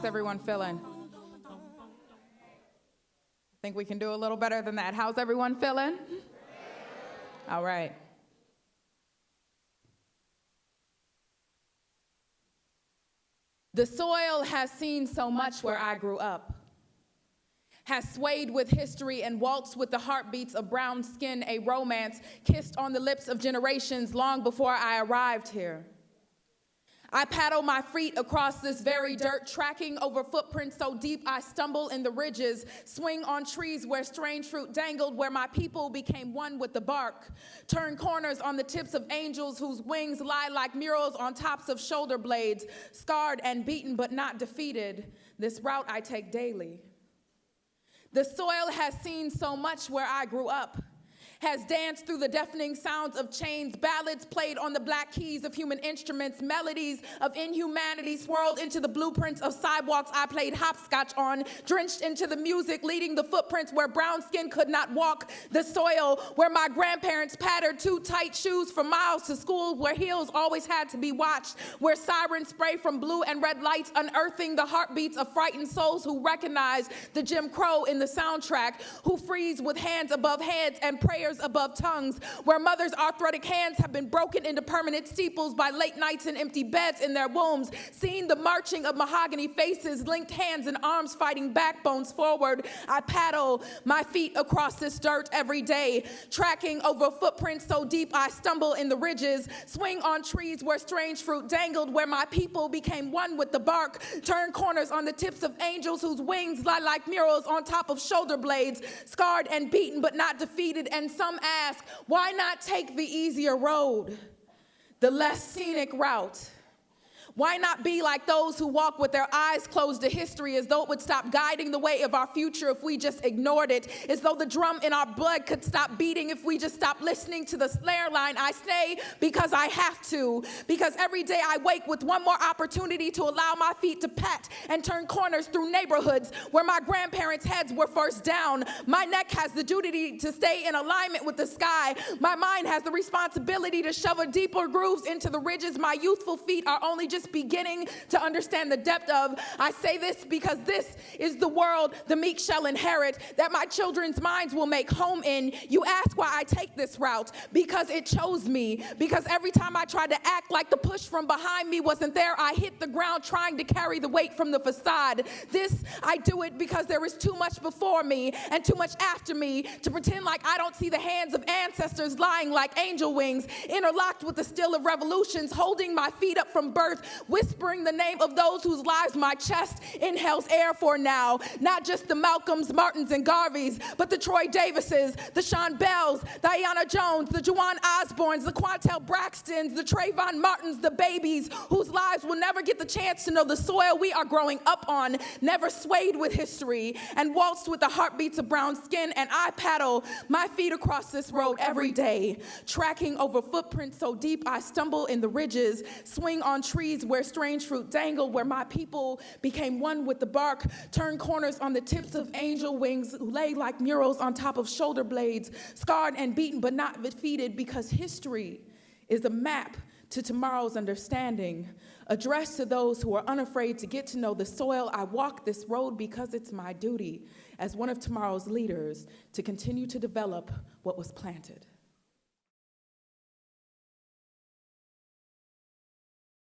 everyone feeling? I think we can do a little better than that. How's everyone feeling? All right. The soil has seen so much where I grew up, has swayed with history and waltzed with the heartbeats of brown skin, a romance kissed on the lips of generations long before I arrived here. I paddle my feet across this very dirt, tracking over footprints so deep I stumble in the ridges, swing on trees where strange fruit dangled, where my people became one with the bark, turn corners on the tips of angels whose wings lie like murals on tops of shoulder blades, scarred and beaten but not defeated. This route I take daily. The soil has seen so much where I grew up, has danced through the deafening sounds of chains, ballads played on the black keys of human instruments, melodies of inhumanity swirled into the blueprints of sidewalks I played hopscotch on, drenched into the music, leading the footprints where brown skin could not walk, the soil where my grandparents pattered too tight shoes for miles to school, where heels always had to be watched, where sirens spray from blue and red lights, unearthing the heartbeats of frightened souls who recognize the Jim Crow in the soundtrack, who freeze with hands above heads and prayers above tongues, where mothers' arthritic hands have been broken into permanent steeples by late nights and empty beds in their wombs, seeing the marching of mahogany faces, linked hands and arms fighting backbones forward. I paddle my feet across this dirt every day, tracking over footprints so deep I stumble in the ridges, swing on trees where strange fruit dangled, where my people became one with the bark, turn corners on the tips of angels whose wings lie like murals on top of shoulder blades, scarred and beaten but not defeated. And some ask, why not take the easier road, the less scenic route? Why not be like those who walk with their eyes closed to history, as though it would stop guiding the way of our future if we just ignored it, as though the drum in our blood could stop beating if we just stopped listening to the snare line? I stay because I have to, because every day I wake with one more opportunity to allow my feet to pat and turn corners through neighborhoods where my grandparents' heads were first down. My neck has the duty to stay in alignment with the sky. My mind has the responsibility to shove deeper grooves into the ridges my youthful feet are only just beginning to understand the depth of. I say this because this is the world the meek shall inherit, that my children's minds will make home in. You ask why I take this route, because it chose me, because every time I tried to act like the push from behind me wasn't there, I hit the ground trying to carry the weight from the facade. This, I do it because there is too much before me and too much after me to pretend like I don't see the hands of ancestors lying like angel wings, interlocked with the steel of revolutions, holding my feet up from birth, whispering the name of those whose lives my chest inhales air for now. Not just the Malcolms, Martins, and Garveys, but the Troy Davises, the Sean Bells, the Aiyana Jones, the Juwan Osborns, the Quantel Braxtons, the Trayvon Martins, the babies whose lives will never get the chance to know the soil we are growing up on, never swayed with history and waltzed with the heartbeats of brown skin. And I paddle my feet across this road every day, tracking over footprints so deep I stumble in the ridges, swing on trees where strange fruit dangled, where my people became one with the bark, turn corners on the tips of angel wings, lay like murals on top of shoulder blades, scarred and beaten but not defeated, because history is a map to tomorrow's understanding, addressed to those who are unafraid to get to know the soil. I walk this road because it's my duty as one of tomorrow's leaders to continue to develop what was planted.